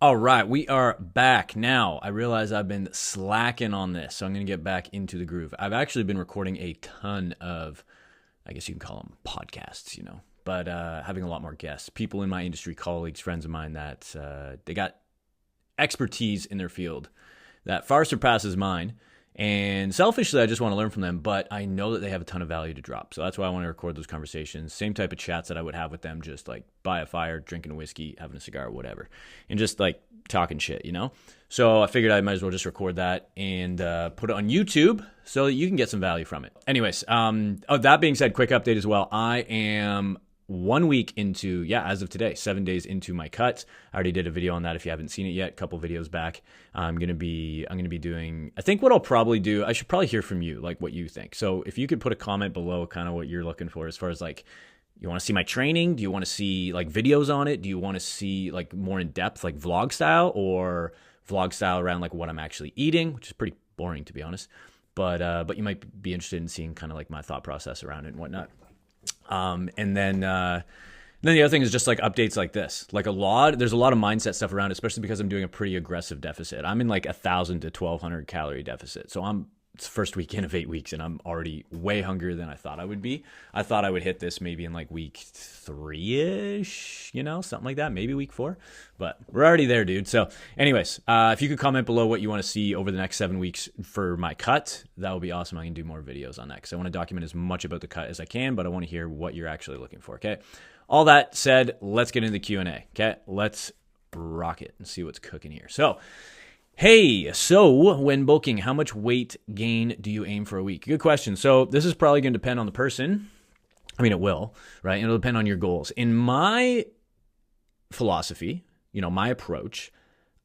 All right, we are back now. I realize I've been slacking on this, so I'm going to get back into the groove. I've actually been recording a ton of, I guess you can call them podcasts, but having a lot more guests, people in my industry, colleagues, friends of mine that they got expertise in their field that far surpasses mine. And selfishly, I just want to learn from them, but I know that they have a ton of value to drop. So that's why I want to record those conversations. Same type of chats that I would have with them, just like by a fire, drinking a whiskey, having a cigar, whatever. And just like talking shit, So I figured I might as well just record that and put it on YouTube so that you can get some value from it. Anyways, that being said, quick update as well. I am 1 week into, as of today, 7 days into my cut. I already did a video on that if you haven't seen it yet, a couple videos back. I'm gonna be doing, I think what I'll probably do, I should probably hear from you, like what you think. So if you could put a comment below kind of what you're looking for as far as like, you want to see my training? Do you want to see like videos on it? Do you want to see like more in depth, like vlog style, or vlog style around like what I'm actually eating, which is pretty boring to be honest. But you might be interested in seeing kind of like my thought process around it and whatnot. And then the other thing is just like updates like this, like there's a lot of mindset stuff around, especially because I'm doing a pretty aggressive deficit. I'm in like 1,000 to 1,200 calorie deficit. So it's the first weekend of 8 weeks and I'm already way hungrier than I thought I would be. I thought I would hit this maybe in like week 3-ish, something like that, maybe week 4, but we're already there, dude. So anyways, if you could comment below what you want to see over the next 7 weeks for my cut, that would be awesome. I can do more videos on that because I want to document as much about the cut as I can, but I want to hear what you're actually looking for. Okay. All that said, let's get into the Q&A. Okay. Let's rock it and see what's cooking here. So when bulking, how much weight gain do you aim for a week? Good question. So this is probably going to depend on the person. I mean, it will, right? It'll depend on your goals. In my philosophy, my approach,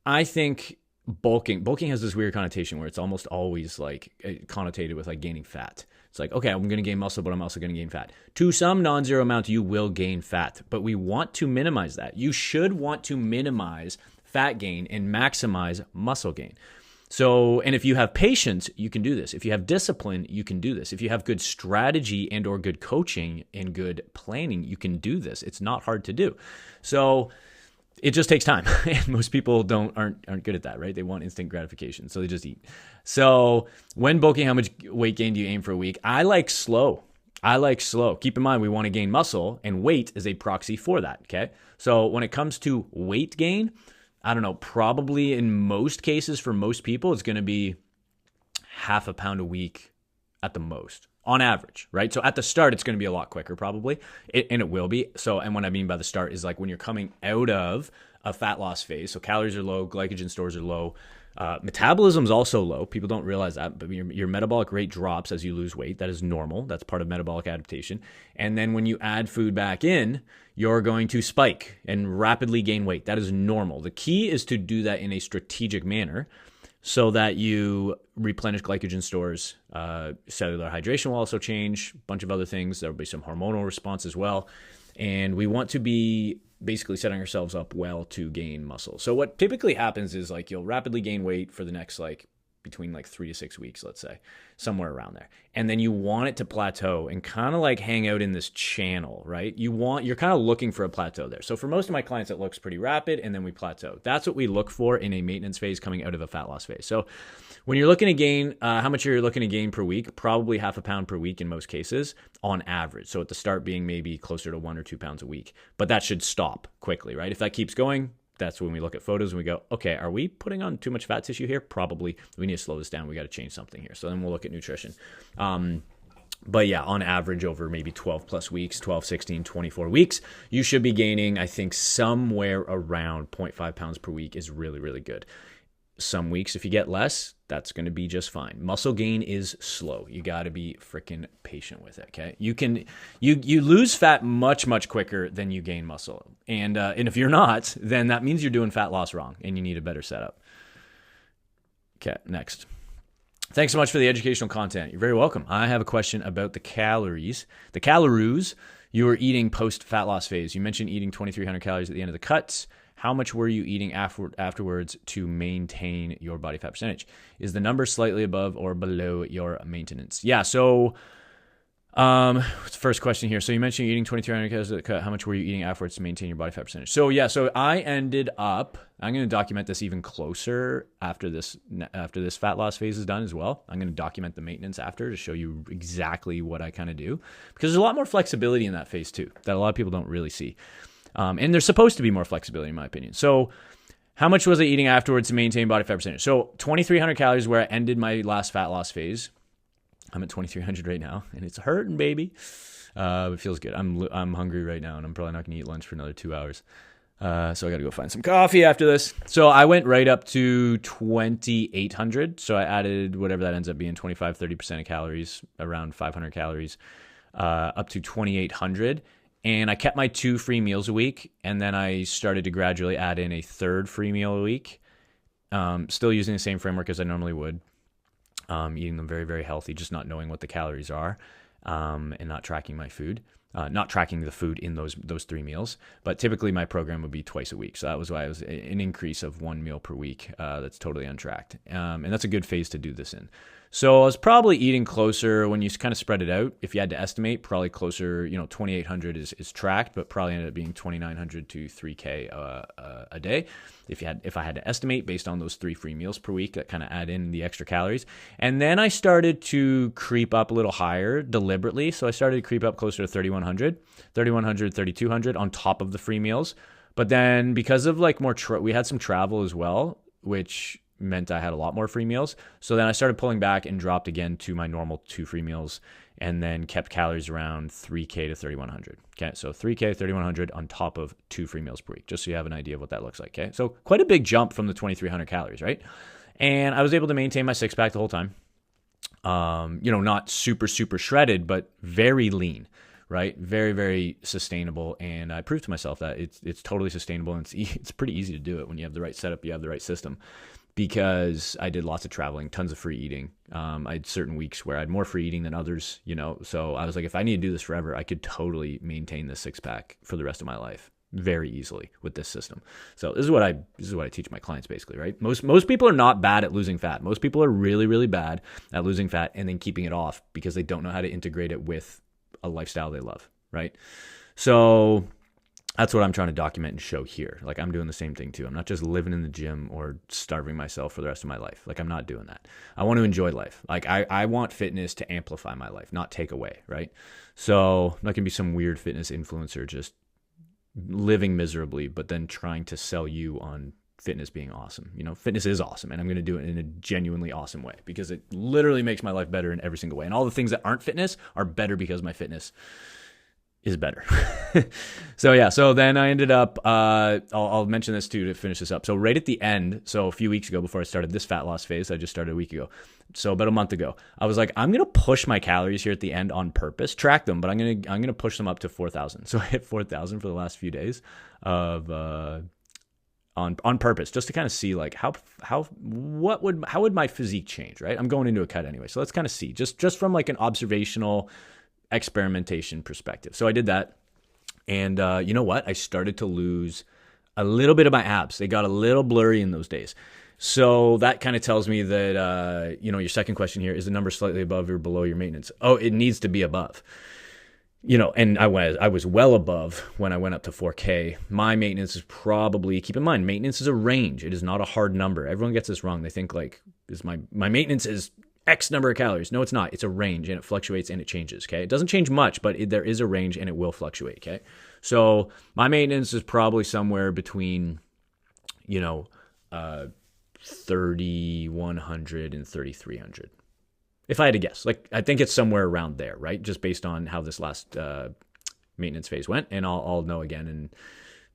I think bulking has this weird connotation where it's almost always like connotated with like gaining fat. It's like, okay, I'm going to gain muscle, but I'm also going to gain fat. To some non-zero amount, you will gain fat, but we want to minimize that. You should want to minimize fat gain and maximize muscle gain. So, and if you have patience, you can do this. If you have discipline, you can do this. If you have good strategy and or good coaching and good planning, you can do this. It's not hard to do. So it just takes time. And most people aren't good at that, right? They want instant gratification. So they just eat. So when bulking, how much weight gain do you aim for a week? I like slow. Keep in mind, we want to gain muscle and weight is a proxy for that. Okay. So when it comes to weight gain, I don't know, probably in most cases for most people, it's going to be half a pound a week at the most on average, right? So at the start, it's going to be a lot quicker probably, and it will be. So, and what I mean by the start is like when you're coming out of a fat loss phase, so calories are low, glycogen stores are low, metabolism is also low. People don't realize that, but your metabolic rate drops as you lose weight. That is normal. That's part of metabolic adaptation. And then when you add food back in, you're going to spike and rapidly gain weight. That is normal. The key is to do that in a strategic manner so that you replenish glycogen stores. Cellular hydration will also change, a bunch of other things. There will be some hormonal response as well. And we want to be basically setting ourselves up well to gain muscle. So what typically happens is like you'll rapidly gain weight for the next like between like 3 to 6 weeks, let's say, somewhere around there. And then you want it to plateau and kind of like hang out in this channel, right? You're kind of looking for a plateau there. So for most of my clients, it looks pretty rapid and then we plateau. That's what we look for in a maintenance phase coming out of a fat loss phase. So when you're looking to gain, how much you're looking to gain per week, probably half a pound per week in most cases on average. So at the start being maybe closer to 1 or 2 pounds a week, but that should stop quickly, right? If that keeps going, that's when we look at photos and we go, okay, are we putting on too much fat tissue here? Probably. We need to slow this down. We got to change something here. So then we'll look at nutrition. But yeah, on average over maybe 12 plus weeks, 12, 16, 24 weeks, you should be gaining, I think somewhere around 0.5 pounds per week is really, really good. Some weeks, if you get less, that's going to be just fine. Muscle gain is slow. You got to be freaking patient with it. Okay. You lose fat much, much quicker than you gain muscle. And if you're not, then that means you're doing fat loss wrong and you need a better setup. Okay. Next. Thanks so much for the educational content. You're very welcome. I have a question about the calories you were eating post fat loss phase. You mentioned eating 2,300 calories at the end of the cuts. How much were you eating afterwards to maintain your body fat percentage? Is the number slightly above or below your maintenance? Yeah, so what's the first question here? So you mentioned you're eating 2,300 calories at the cut. How much were you eating afterwards to maintain your body fat percentage? So yeah, so I ended up, I'm going to document this even closer after this fat loss phase is done as well. I'm going to document the maintenance after to show you exactly what I kind of do, because there's a lot more flexibility in that phase too that a lot of people don't really see. And there's supposed to be more flexibility in my opinion. So how much was I eating afterwards to maintain body fat percentage? So 2,300 calories where I ended my last fat loss phase. I'm at 2,300 right now, and it's hurting, baby. It feels good. I'm hungry right now, and I'm probably not going to eat lunch for another 2 hours. So I got to go find some coffee after this. So I went right up to 2,800. So I added whatever that ends up being, 25, 30% of calories, around 500 calories, up to 2,800. And I kept my 2 free meals a week, and then I started to gradually add in a 3rd free meal a week, still using the same framework as I normally would, eating them very, very healthy, just not knowing what the calories are, and not tracking my food, not tracking the food in those 3 meals. But typically my program would be twice a week. So that was why it was an increase of 1 meal per week that's totally untracked. And that's a good phase to do this in. So I was probably eating closer when you kind of spread it out. If you had to estimate, probably closer, 2,800 is tracked, but probably ended up being 2,900 to 3K a day. If I had to estimate based on those 3 free meals per week that kind of add in the extra calories. And then I started to creep up a little higher deliberately. So I started to creep up closer to 3,100, 3,200 on top of the free meals. But then because of like we had some travel as well, which meant I had a lot more free meals. So then I started pulling back and dropped again to my normal 2 free meals, and then kept calories around 3K to 3,100. Okay, so 3K, 3,100 on top of 2 free meals per week, just so you have an idea of what that looks like. Okay, so quite a big jump from the 2,300 calories, right? And I was able to maintain my 6-pack the whole time. Not super, super shredded, but very lean, right? Very, very sustainable. And I proved to myself that it's totally sustainable, and it's pretty easy to do it when you have the right setup, you have the right system. Because I did lots of traveling, tons of free eating. I had certain weeks where I had more free eating than others, so I was like, if I need to do this forever, I could totally maintain this 6-pack for the rest of my life very easily with this system. So this is what I teach my clients basically, right? Most people are not bad at losing fat. Most people are really, really bad at losing fat and then keeping it off because they don't know how to integrate it with a lifestyle they love, right? So that's what I'm trying to document and show here. Like, I'm doing the same thing too. I'm not just living in the gym or starving myself for the rest of my life. Like, I'm not doing that. I want to enjoy life. Like, I want fitness to amplify my life, not take away, right? So I'm not going to be some weird fitness influencer just living miserably, but then trying to sell you on fitness being awesome. Fitness is awesome, and I'm going to do it in a genuinely awesome way because it literally makes my life better in every single way. And all the things that aren't fitness are better because my fitness is better. So then I ended up, I'll mention this too to finish this up. So right at the end, so a few weeks ago before I started this fat loss phase, I just started a week ago. So about a month ago, I was like, I'm going to push my calories here at the end on purpose, track them, but I'm going to push them up to 4,000. So I hit 4,000 for the last few days of, on purpose, just to kind of see like how would my physique change, right? I'm going into a cut anyway. So let's kind of see just from like an observational experimentation perspective. So I did that, and you know what? I started to lose a little bit of my abs. They got a little blurry in those days. So that kind of tells me that your second question here is the number slightly above or below your maintenance. Oh, it needs to be above. And I was well above when I went up to 4K. My maintenance is probably, keep in mind, maintenance is a range. It is not a hard number. Everyone gets this wrong. They think like, is my maintenance is X number of calories. No, it's not. It's a range, and it fluctuates and it changes, okay? It doesn't change much, but there is a range and it will fluctuate, okay? So my maintenance is probably somewhere between, 3,100 and 3,300. If I had to guess. Like, I think it's somewhere around there, right? Just based on how this last maintenance phase went, and I'll know again, and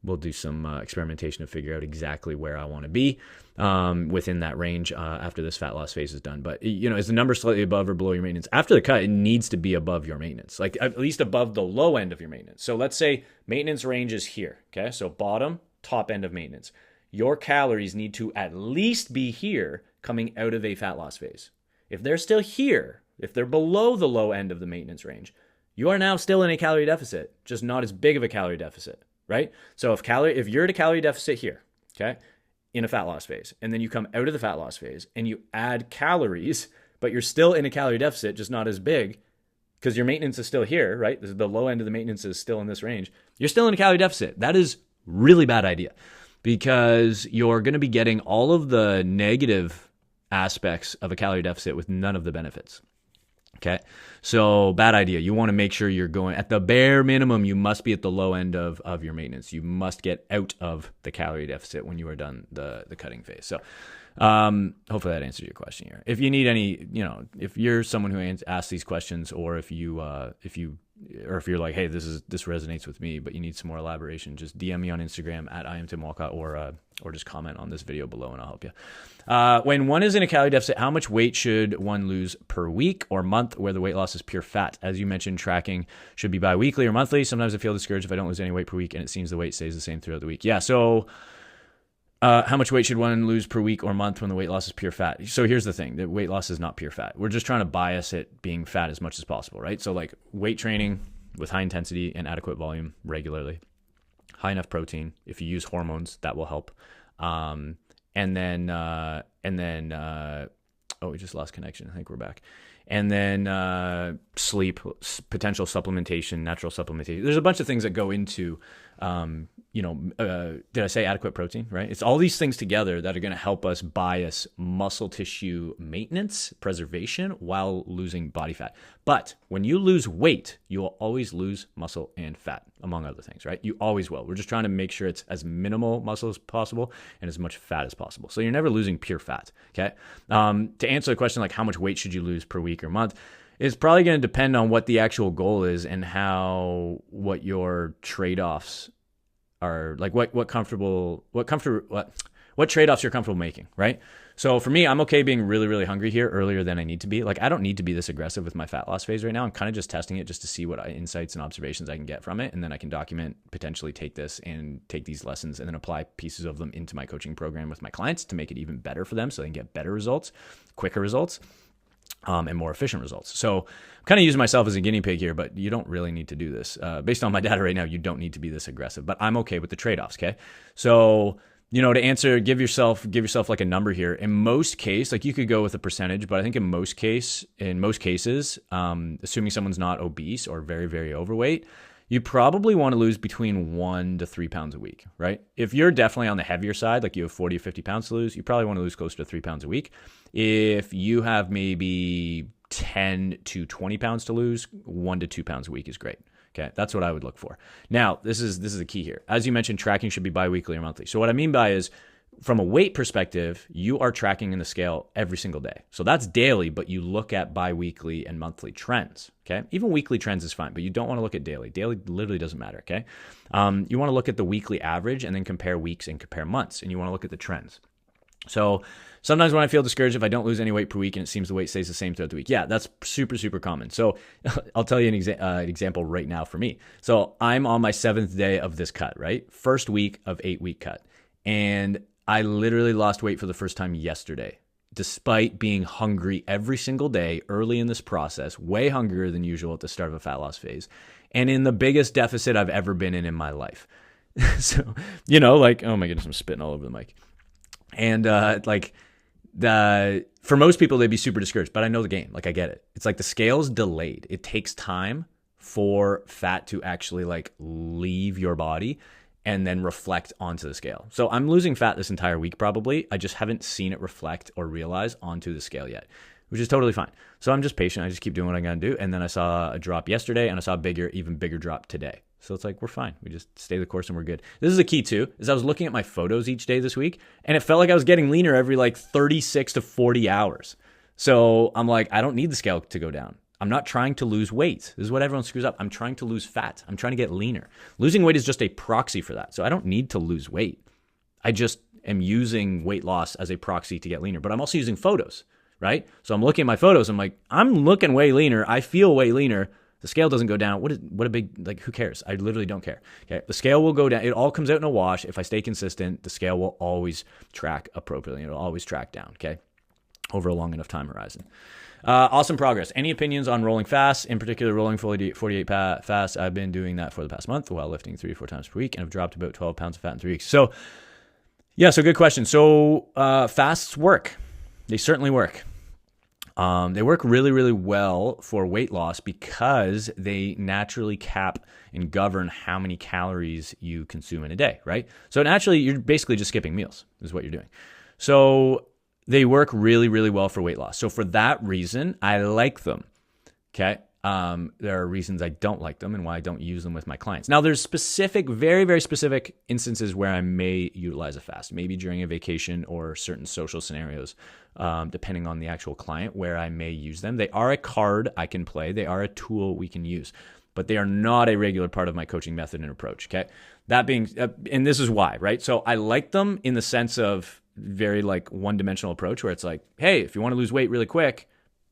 we'll do some experimentation to figure out exactly where I want to be within that range after this fat loss phase is done. But, is the number slightly above or below your maintenance? After the cut, it needs to be above your maintenance, like at least above the low end of your maintenance. So let's say maintenance range is here, okay? So bottom, top end of maintenance. Your calories need to at least be here coming out of a fat loss phase. If they're still here, if they're below the low end of the maintenance range, you are now still in a calorie deficit, just not as big of a calorie deficit, right? So if you're at a calorie deficit here, okay, in a fat loss phase, and then you come out of the fat loss phase and you add calories, but you're still in a calorie deficit, just not as big, because your maintenance is still here, right? The low end of the maintenance is still in this range. You're still in a calorie deficit. That is really bad idea. because you're going to be getting all of the negative aspects of a calorie deficit with none of the benefits. Okay. So bad idea. You want to make sure you're going at the bare minimum. You must be at the low end of your maintenance. You must get out of the calorie deficit when you are done the cutting phase. So hopefully that answers your question here. If you need any, if you're someone who asks these questions, or if you're like, hey, this resonates with me, but you need some more elaboration, just DM me on Instagram at @IamTimWalcott, or just comment on this video below and I'll help you. When one is in a calorie deficit, how much weight should one lose per week or month where the weight loss is pure fat? As you mentioned, tracking should be bi-weekly or monthly. Sometimes I feel discouraged if I don't lose any weight per week and it seems the weight stays the same throughout the week. Yeah, so how much weight should one lose per week or month when the weight loss is pure fat? So here's the thing, that weight loss is not pure fat. We're just trying to bias it being fat as much as possible, right? So like weight training with high intensity and adequate volume regularly, high enough protein. If you use hormones, that will help. And then we just lost connection. I think we're back. And then sleep, potential supplementation, natural supplementation. There's a bunch of things that go into, did I say adequate protein, right? It's all these things together that are going to help us bias muscle tissue maintenance, preservation, while losing body fat. But when you lose weight, you will always lose muscle and fat, among other things, right? You always will. We're just trying to make sure it's as minimal muscle as possible and as much fat as possible. So you're never losing pure fat, okay? To answer the question, like how much weight should you lose per week or month, it's probably going to depend on what the actual goal is and what your trade-offs are, like what trade-offs you're comfortable making, right? So for me, I'm okay being really, really hungry here earlier than I need to be. Like I don't need to be this aggressive with my fat loss phase right now. I'm kind of just testing it just to see what insights and observations I can get from it. And then I can document, potentially take this and take these lessons and then apply pieces of them into my coaching program with my clients to make it even better for them so they can get better results, quicker results, and more efficient results. So I'm kind of using myself as a guinea pig here, but you don't really need to do this. Based on my data right now, you don't need to be this aggressive, but I'm okay with the trade-offs, okay? So, to answer, give yourself like a number here. In most cases, like you could go with a percentage, but I think in most cases, assuming someone's not obese or very, very overweight, you probably want to lose between 1 to 3 pounds a week, right? If you're definitely on the heavier side, like you have 40 or 50 pounds to lose, you probably want to lose closer to 3 pounds a week. If you have maybe 10 to 20 pounds to lose, 1 to 2 pounds a week is great. Okay, that's what I would look for. Now, this is the key here. As you mentioned, tracking should be bi-weekly or monthly. So what I mean by is, from a weight perspective, you are tracking in the scale every single day. So that's daily, but you look at bi-weekly and monthly trends, okay? Even weekly trends is fine, but you don't want to look at daily. Daily literally doesn't matter, okay? You want to look at the weekly average and then compare weeks and compare months, and you want to look at the trends. So sometimes when I feel discouraged, if I don't lose any weight per week and it seems the weight stays the same throughout the week, yeah, that's super, super common. So I'll tell you an example right now for me. So I'm on my 7th day of this cut, right? First week of 8-week cut. And I literally lost weight for the first time yesterday, despite being hungry every single day early in this process, way hungrier than usual at the start of a fat loss phase, and in the biggest deficit I've ever been in my life. So, like, oh my goodness, I'm spitting all over the mic. And for most people, they'd be super discouraged, but I know the game. Like, I get it. It's like the scale's delayed. It takes time for fat to actually like leave your body and then reflect onto the scale. So I'm losing fat this entire week probably. I just haven't seen it reflect or realize onto the scale yet, which is totally fine. So I'm just patient. I just keep doing what I'm going to do. And then I saw a drop yesterday and I saw a even bigger drop today. So it's like, we're fine. We just stay the course and we're good. This is the key too, is I was looking at my photos each day this week and it felt like I was getting leaner every like 36 to 40 hours. So I'm like, I don't need the scale to go down. I'm not trying to lose weight. This is what everyone screws up. I'm trying to lose fat. I'm trying to get leaner. Losing weight is just a proxy for that. So I don't need to lose weight. I just am using weight loss as a proxy to get leaner, but I'm also using photos, right? So I'm looking at my photos. I'm like, I'm looking way leaner. I feel way leaner. The scale doesn't go down. What a big, like, who cares? I literally don't care. Okay. The scale will go down. It all comes out in a wash. If I stay consistent, the scale will always track appropriately. It'll always track down. Okay. Over a long enough time horizon. Awesome progress. Any opinions on rolling fast, in particular rolling 48 fast? I've been doing that for the past month while lifting 3 to 4 times per week and have dropped about 12 pounds of fat in 3 weeks. So yeah, so good question. So fasts work. They certainly work. They work really, really well for weight loss because they naturally cap and govern how many calories you consume in a day, right? So naturally, you're basically just skipping meals is what you're doing. So they work really, really well for weight loss. So for that reason, I like them, okay? There are reasons I don't like them and why I don't use them with my clients. Now, there's specific, very, very specific instances where I may utilize a fast, maybe during a vacation or certain social scenarios, depending on the actual client, where I may use them. They are a card I can play. They are a tool we can use, but they are not a regular part of my coaching method and approach, okay? That being, and this is why, right? So I like them in the sense of very like one-dimensional approach where it's like, hey, if you want to lose weight really quick,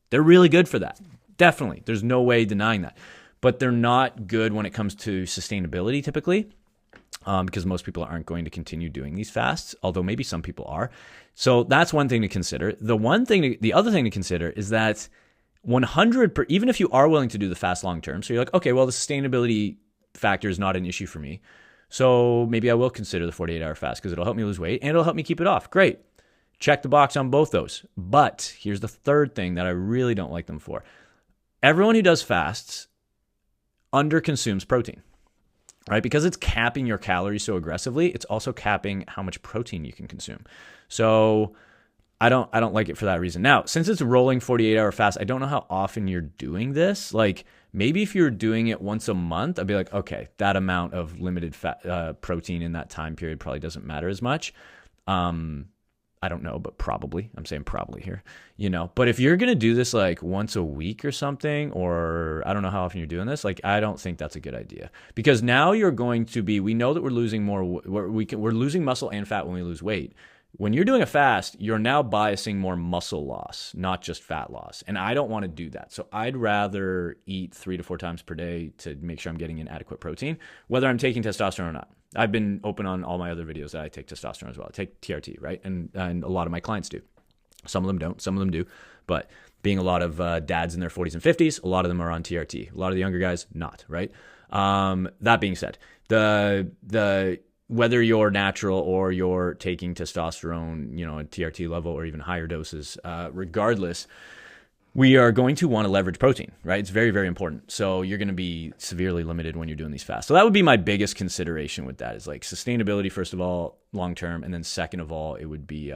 they're really good for that. Definitely. There's no way denying that. But they're not good when it comes to sustainability typically, because most people aren't going to continue doing these fasts, although maybe some people are. So that's one thing to consider. The other thing to consider is that even if you are willing to do the fast long term, so you're like, okay, well, the sustainability factor is not an issue for me. So maybe I will consider the 48-hour fast because it'll help me lose weight and it'll help me keep it off. Great. Check the box on both those. But here's the third thing that I really don't like them for. Everyone who does fasts underconsumes protein, right? Because it's capping your calories so aggressively, it's also capping how much protein you can consume. So I don't like it for that reason. Now, since it's a rolling 48-hour fast, I don't know how often you're doing this. Like maybe if you're doing it once a month, I'd be like, okay, that amount of limited fat, protein in that time period probably doesn't matter as much. I don't know, but probably. I'm saying probably here, But if you're going to do this like once a week or something, or I don't know how often you're doing this, like I don't think that's a good idea. Because now you're going to be, we know that we're losing we're losing muscle and fat when we lose weight. When you're doing a fast, you're now biasing more muscle loss, not just fat loss. And I don't want to do that. So I'd rather eat 3 to 4 times per day to make sure I'm getting in adequate protein, whether I'm taking testosterone or not. I've been open on all my other videos that I take testosterone as well. I take TRT, right? And a lot of my clients do. Some of them don't, some of them do. But being a lot of dads in their 40s and 50s, a lot of them are on TRT. A lot of the younger guys, not, right? That being said, the whether you're natural or you're taking testosterone, at TRT level or even higher doses, regardless, we are going to want to leverage protein, right? It's very, very important. So you're going to be severely limited when you're doing these fasts. So that would be my biggest consideration with that is like sustainability, first of all, long-term. And then second of all, it would be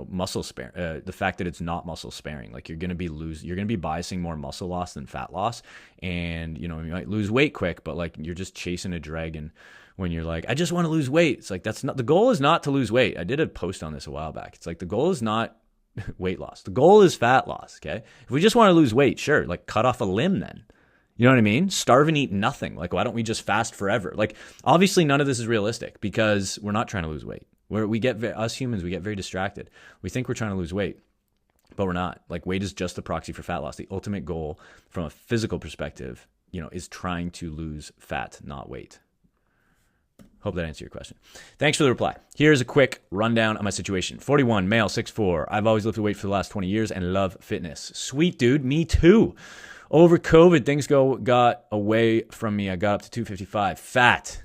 muscle sparing, the fact that it's not muscle sparing, like you're going to be biasing more muscle loss than fat loss. And, you might lose weight quick, but like you're just chasing a dragon when you're like, I just want to lose weight. It's like, the goal is not to lose weight. I did a post on this a while back. It's like, the goal is not weight loss. The goal is fat loss. Okay. If we just want to lose weight, sure. Like cut off a limb then. You know what I mean? Starve and eat nothing. Like, why don't we just fast forever? Like, obviously none of this is realistic because we're not trying to lose weight. Us humans, we get very distracted. We think we're trying to lose weight, but we're not. Like, weight is just the proxy for fat loss. The ultimate goal from a physical perspective, is trying to lose fat, not weight. Hope that answered your question. Thanks for the reply. Here's a quick rundown of my situation. 41, male, 6'4". I've always lifted weight for the last 20 years and love fitness. Sweet, dude. Me too. Over COVID, things got away from me. I got up to 255. Fat!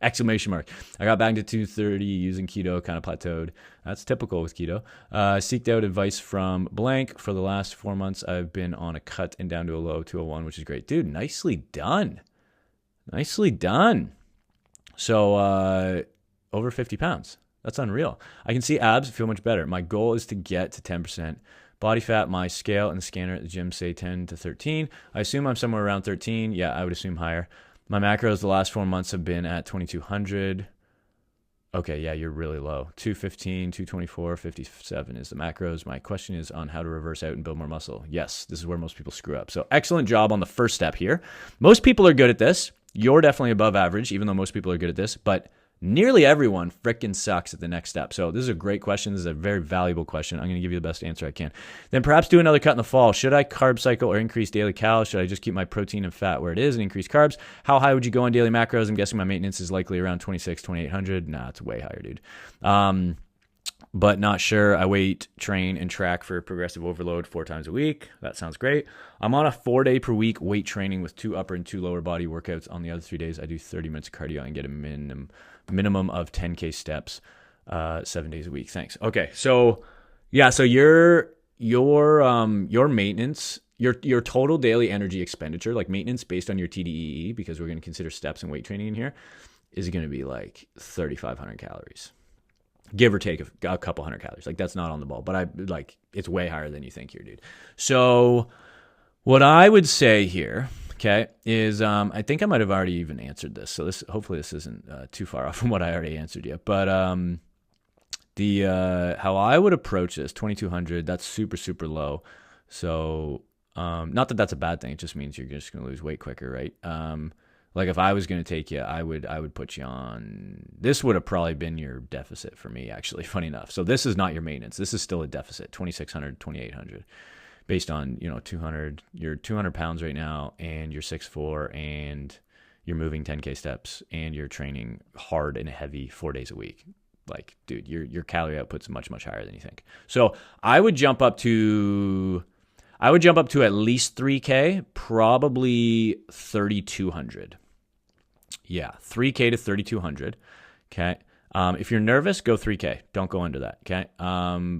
Exclamation mark. I got back to 230 using keto, kind of plateaued. That's typical with keto. Seeked out advice from blank. For the last 4 months, I've been on a cut and down to a low 201, which is great. Dude, nicely done. Nicely done. So over 50 pounds. That's unreal. I can see abs feel much better. My goal is to get to 10%. Body fat, my scale and the scanner at the gym say 10 to 13. I assume I'm somewhere around 13. Yeah, I would assume higher. My macros the last 4 months have been at 2,200. Okay, yeah, you're really low. 215, 224, 57 is the macros. My question is on how to reverse out and build more muscle. Yes, this is where most people screw up. So excellent job on the first step here. Most people are good at this. You're definitely above average, even though most people are good at this. But nearly everyone frickin' sucks at the next step. So this is a great question. This is a very valuable question. I'm going to give you the best answer I can. Then perhaps do another cut in the fall. Should I carb cycle or increase daily calories? Should I just keep my protein and fat where it is and increase carbs? How high would you go on daily macros? I'm guessing my maintenance is likely around 2,800. Nah, it's way higher, dude. But not sure. I weight, train, and track for progressive overload 4 times a week. That sounds great. I'm on a 4-day per week weight training with 2 upper and 2 lower body workouts. On the other 3 days, I do 30 minutes of cardio and get a minimum of 10K steps 7 days a week. Thanks. Okay, so Yeah, so your maintenance, your total daily energy expenditure, like maintenance based on your TDEE, because we're going to consider steps and weight training in here, is going to be like 3,500 calories, give or take a couple hundred calories. Like that's not on the ball, but it's way higher than you think here, dude. So what I would say here, okay, is I think I might have already even answered this. So hopefully this isn't too far off from what I already answered you. But how I would approach this, 2,200, that's super, super low. So not that that's a bad thing. It just means you're just going to lose weight quicker, right? Like if I was going to take you, I would put you on, this would have probably been your deficit for me, actually, funny enough. So this is not your maintenance. This is still a deficit, 2,600, 2,800, based on, 200, you're 200 pounds right now and you're 6'4", and you're moving 10K steps and you're training hard and heavy 4 days a week. Like, dude, your calorie output's much, much higher than you think. So I would jump up to at least 3K, probably 3,200. Yeah, 3K to 3,200. Okay. If you're nervous, go 3K. Don't go under that. Okay.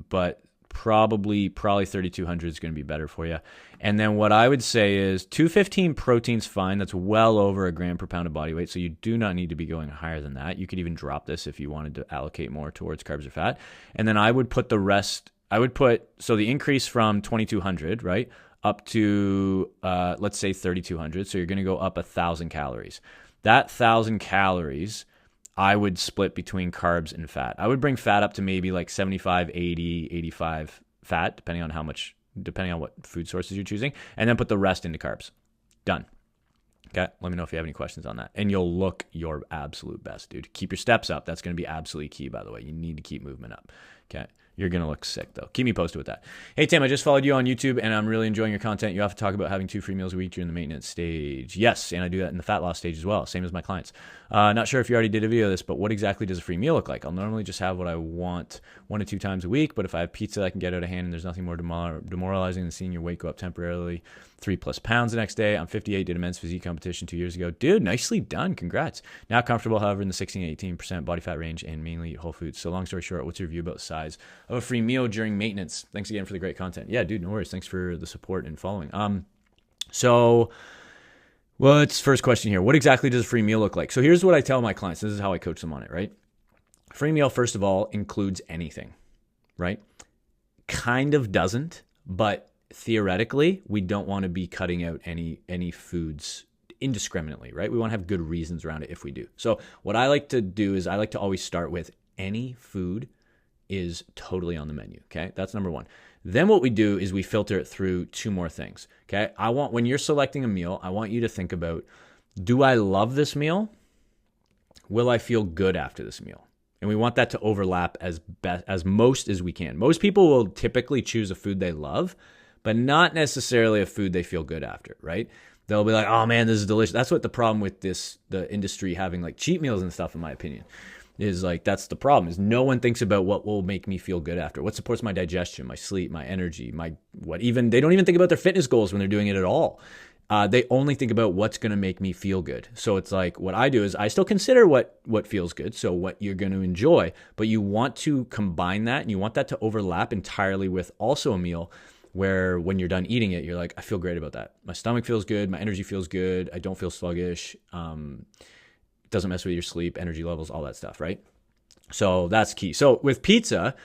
But probably 3,200 is going to be better for you. And then what I would say is 215 protein's fine. That's well over a gram per pound of body weight. So you do not need to be going higher than that. You could even drop this if you wanted to allocate more towards carbs or fat. And then I would put the rest, so the increase from 2,200, right, up to, let's say 3,200. So you're going to go up 1,000 calories. That 1,000 calories, I would split between carbs and fat. I would bring fat up to maybe like 75, 80, 85 fat, depending on what food sources you're choosing, and then put the rest into carbs. Done. Okay. Let me know if you have any questions on that. And you'll look your absolute best, dude. Keep your steps up. That's going to be absolutely key, by the way. You need to keep movement up. Okay. You're going to look sick, though. Keep me posted with that. Hey, Tim, I just followed you on YouTube, and I'm really enjoying your content. You have to talk about having 2 free meals a week during the maintenance stage. Yes, and I do that in the fat loss stage as well, same as my clients. Not sure if you already did a video of this, but what exactly does a free meal look like? I'll normally just have what I want 1 to 2 times a week, but if I have pizza that can get out of hand and there's nothing more demoralizing than seeing your weight go up temporarily 3+ pounds the next day. I'm 58, did a men's physique competition 2 years ago. Dude, nicely done. Congrats. Now comfortable, however, in the 16 to 18% body fat range and mainly eat whole foods. So long story short, what's your view about the size of a free meal during maintenance? Thanks again for the great content. Yeah, dude, no worries. Thanks for the support and following. So what's first question here? What exactly does a free meal look like? So here's what I tell my clients. This is how I coach them on it, right? Free meal, first of all, includes anything, right? Kind of doesn't, but theoretically, we don't want to be cutting out any foods indiscriminately, right? We want to have good reasons around it if we do. So what I like to do is I like to always start with any food is totally on the menu, okay? That's number 1. Then what we do is we filter it through 2 more things, okay? When you're selecting a meal, I want you to think about, do I love this meal? Will I feel good after this meal? And we want that to overlap as most as we can. Most people will typically choose a food they love, but not necessarily a food they feel good after, right? They'll be like, oh man, this is delicious. That's what the problem with the industry having like cheat meals and stuff, in my opinion, is like, that's the problem, is no one thinks about what will make me feel good after, what supports my digestion, my sleep, my energy, they don't even think about their fitness goals when they're doing it at all. They only think about what's going to make me feel good. So it's like, what I do is I still consider what feels good, so what you're going to enjoy, but you want to combine that and you want that to overlap entirely with also a meal where when you're done eating it, you're like, I feel great about that. My stomach feels good. My energy feels good. I don't feel sluggish. It doesn't mess with your sleep, energy levels, all that stuff, right? So that's key. So with pizza,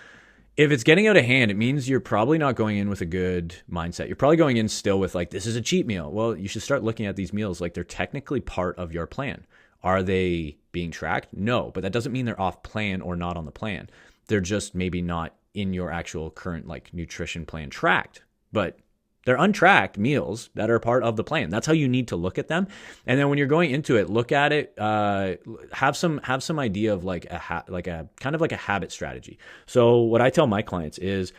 if it's getting out of hand, it means you're probably not going in with a good mindset. You're probably going in still with like, this is a cheat meal. Well, you should start looking at these meals like they're technically part of your plan. Are they being tracked? No, but that doesn't mean they're off plan or not on the plan. They're just maybe not in your actual current like nutrition plan tracked, but they're untracked meals that are part of the plan. That's how you need to look at them. And then when you're going into it, look at it, have some idea of like a kind of like a habit strategy. So what I tell my clients is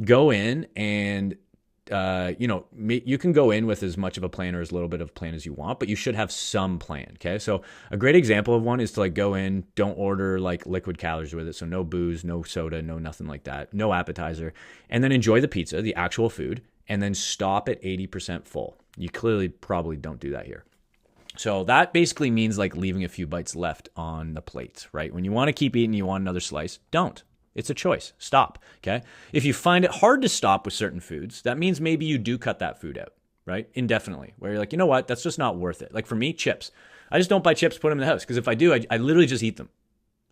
go in and you can go in with as much of a plan or as little bit of a plan as you want, but you should have some plan. Okay. So a great example of one is to like go in, don't order like liquid calories with it. So no booze, no soda, no nothing like that, no appetizer, and then enjoy the pizza, the actual food, and then stop at 80% full. You clearly probably don't do that here. So that basically means like leaving a few bites left on the plate, right? When you want to keep eating, you want another slice, don't. It's a choice. Stop, okay? If you find it hard to stop with certain foods, that means maybe you do cut that food out, right? Indefinitely, where you're like, you know what? That's just not worth it. Like for me, chips. I just don't buy chips, put them in the house, because if I do, I literally just eat them.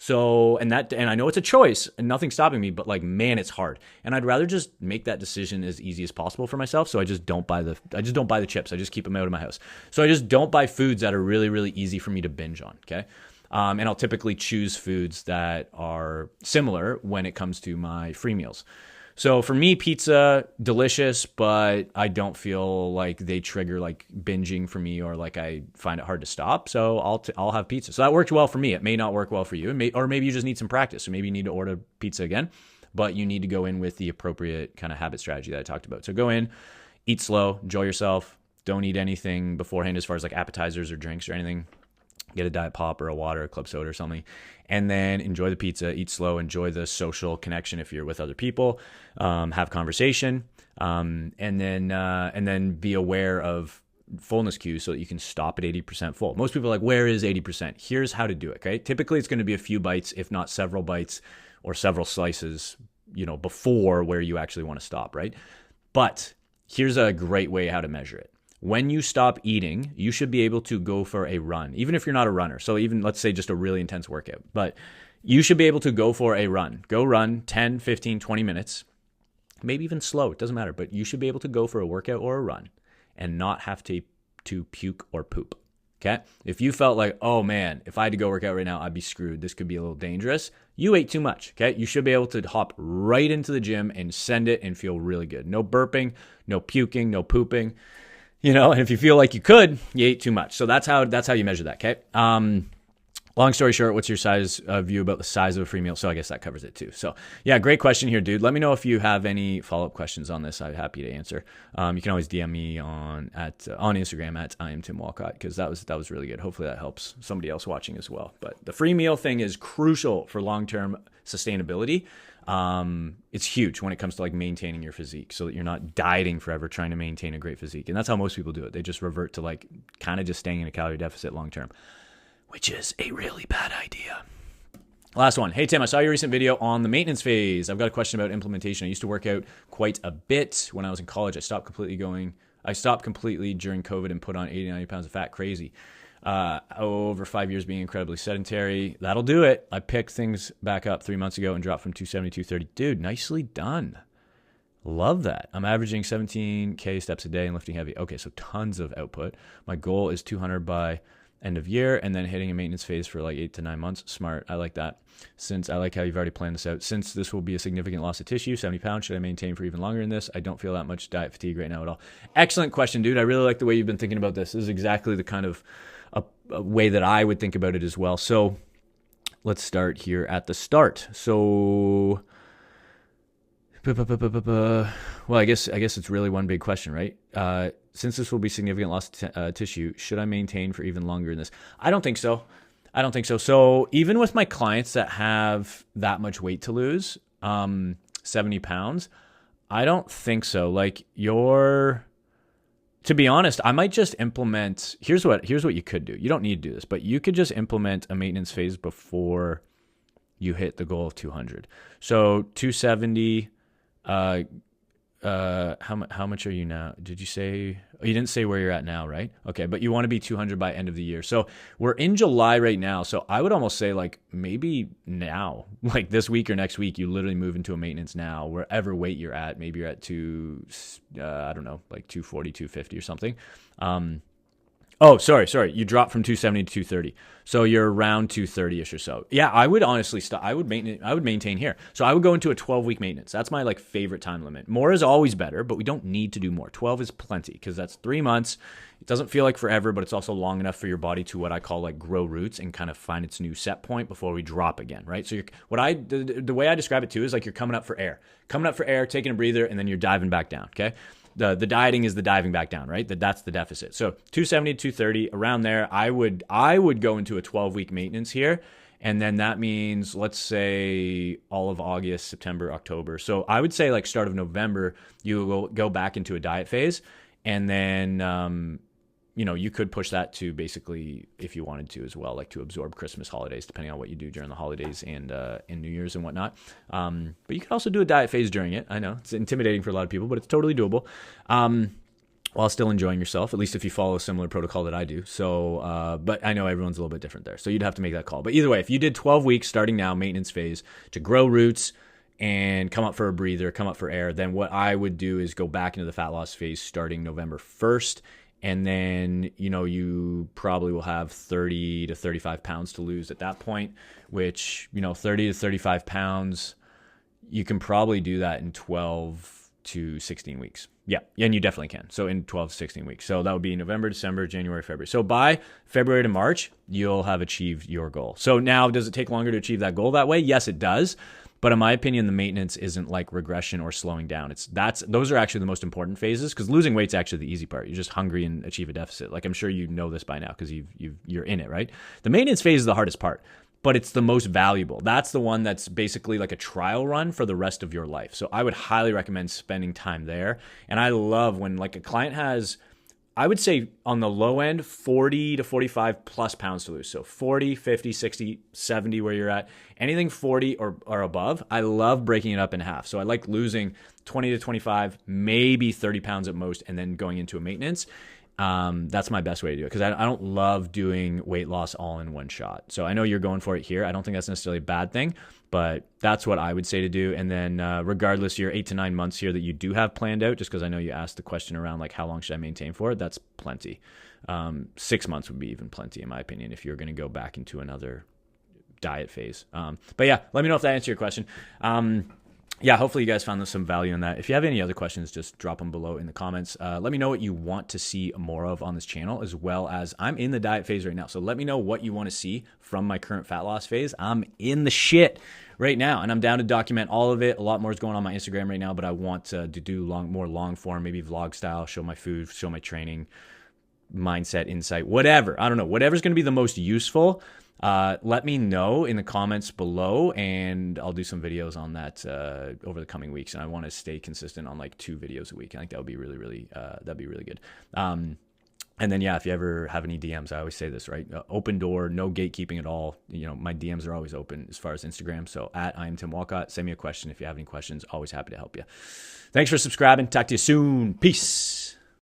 So, and I know it's a choice and nothing's stopping me, but like, man, it's hard. And I'd rather just make that decision as easy as possible for myself. So I just don't buy the chips. I just keep them out of my house. So I just don't buy foods that are really, really easy for me to binge on. Okay. And I'll typically choose foods that are similar when it comes to my free meals. So for me, pizza, delicious, but I don't feel like they trigger like binging for me, or like I find it hard to stop. So I'll have pizza. So that worked well for me. It may not work well for you, or maybe you just need some practice. So maybe you need to order pizza again, but you need to go in with the appropriate kind of habit strategy that I talked about. So go in, eat slow, enjoy yourself. Don't eat anything beforehand as far as like appetizers or drinks or anything. Get a Diet Pop or a water, a club soda or something, and then enjoy the pizza, eat slow, enjoy the social connection if you're with other people, have conversation, and then be aware of fullness cues so that you can stop at 80% full. Most people are like, where is 80%? Here's how to do it, okay? Typically, it's going to be a few bites, if not several bites or several slices, before where you actually want to stop, right? But here's a great way how to measure it. When you stop eating, you should be able to go for a run, even if you're not a runner. So even, let's say, just a really intense workout, but you should be able to go for a run. Go run 10, 15, 20 minutes, maybe even slow. It doesn't matter, but you should be able to go for a workout or a run and not have to puke or poop. Okay? If you felt like, oh man, if I had to go work out right now, I'd be screwed. This could be a little dangerous. You ate too much. Okay? You should be able to hop right into the gym and send it and feel really good. No burping, no puking, no pooping. And if you feel like you could, you ate too much. So that's how you measure that, okay? Long story short, what's your view about the size of a free meal? So I guess that covers it too. So yeah, great question here, dude. Let me know if you have any follow-up questions on this. I'm happy to answer. You can always DM me on Instagram at I am Tim Walcott, because that was really good. Hopefully that helps somebody else watching as well. But the free meal thing is crucial for long-term sustainability. It's huge when it comes to like maintaining your physique, so that you're not dieting forever trying to maintain a great physique. And that's how most people do it. They just revert to like kind of just staying in a calorie deficit long term, which is a really bad idea. Last one. Hey, Tim, I saw your recent video on the maintenance phase. I've got a question about implementation. I used to work out quite a bit when I was in college. I stopped completely during COVID and put on 80, 90 pounds of fat. Crazy. Over 5 years being incredibly sedentary. That'll do it. I picked things back up 3 months ago and dropped from 270 to 230. Dude, nicely done. Love that. I'm averaging 17K steps a day and lifting heavy. Okay, so tons of output. My goal is 200 by end of year, and then hitting a maintenance phase for like 8 to 9 months. Smart. I like that. Since I like how you've already planned this out. Since this will be a significant loss of tissue, 70 pounds, should I maintain for even longer in this? I don't feel that much diet fatigue right now at all. Excellent question, dude. I really like the way you've been thinking about this. This is exactly the kind of a way that I would think about it as well. So let's start here at the start. So, well, I guess it's really one big question, right? Since this will be significant loss of tissue, should I maintain for even longer in this? I don't think so. So even with my clients that have that much weight to lose, 70 pounds, I don't think so. Like to be honest, I might just implement, here's what you could do. You don't need to do this, but you could just implement a maintenance phase before you hit the goal of 200. So 270, how much are you now? Did you say, you didn't say where you're at now, right? Okay. But you want to be 200 by end of the year. So we're in July right now. So I would almost say like maybe now, like this week or next week, you literally move into a maintenance now, wherever weight you're at. Maybe you're at I don't know, like 240, 250 or something. Oh, sorry. You dropped from 270 to 230. So you're around 230-ish or so. Yeah, I would honestly stop. I would maintain here. So I would go into a 12-week maintenance. That's my like favorite time limit. More is always better, but we don't need to do more. 12 is plenty because that's 3 months. It doesn't feel like forever, but it's also long enough for your body to what I call like grow roots and kind of find its new set point before we drop again, right? So the way I describe it too is like you're coming up for air, taking a breather, and then you're diving back down, okay? The dieting is the diving back down, right? That's the deficit. So 270 to 230, around there, I would go into a 12-week maintenance here. And then that means, let's say, all of August, September, October. So I would say like start of November, you will go back into a diet phase. And then, you could push that to basically, if you wanted to as well, like to absorb Christmas holidays, depending on what you do during the holidays and New Year's and whatnot. But you can also do a diet phase during it. I know it's intimidating for a lot of people, but it's totally doable. While still enjoying yourself, at least if you follow a similar protocol that I do. So, but I know everyone's a little bit different there. So you'd have to make that call. But either way, if you did 12 weeks starting now, maintenance phase, to grow roots and come up for a breather, come up for air, then what I would do is go back into the fat loss phase starting November 1st. And then, you probably will have 30 to 35 pounds to lose at that point, which, 30 to 35 pounds, you can probably do that in 12 to 16 weeks. Yeah, and you definitely can. So in 12 to 16 weeks. So that would be November, December, January, February. So by February to March, you'll have achieved your goal. So now, does it take longer to achieve that goal that way? Yes, it does. But in my opinion, the maintenance isn't like regression or slowing down. Those are actually the most important phases, because losing weight's actually the easy part. You're just hungry and achieve a deficit. Like, I'm sure you know this by now because you're in it, right? The maintenance phase is the hardest part, but it's the most valuable. That's the one that's basically like a trial run for the rest of your life. So I would highly recommend spending time there. And I love when like a client has, I would say on the low end, 40 to 45 plus pounds to lose. So 40, 50, 60, 70 where you're at. Anything 40 or above, I love breaking it up in half. So I like losing 20 to 25, maybe 30 pounds at most, and then going into a maintenance. That's my best way to do it, because I don't love doing weight loss all in one shot. So I know you're going for it here. I don't think that's necessarily a bad thing, but that's what I would say to do. And then regardless, your 8 to 9 months here that you do have planned out, just because I know you asked the question around like how long should I maintain for, that's plenty. 6 months would be even plenty in my opinion if you're going to go back into another diet phase. But yeah, let me know if that answered your question. Yeah, hopefully you guys found some value in that. If you have any other questions, just drop them below in the comments. Let me know what you want to see more of on this channel, as well as I'm in the diet phase right now. So let me know what you want to see from my current fat loss phase. I'm in the shit right now, and I'm down to document all of it. A lot more is going on my Instagram right now, but I want to do more long form, maybe vlog style, show my food, show my training, mindset, insight, whatever. I don't know. Whatever's going to be the most useful. Let me know in the comments below, and I'll do some videos on that over the coming weeks. And I want to stay consistent on like 2 videos a week. I think that would be really that'd be really good. And then, yeah, if you ever have any DMs, I always say this, right? Open door, no gatekeeping at all. My DMs are always open as far as Instagram. So at I am Tim Walcott, send me a question if you have any questions. Always happy to help you. Thanks for subscribing. Talk to you soon. Peace.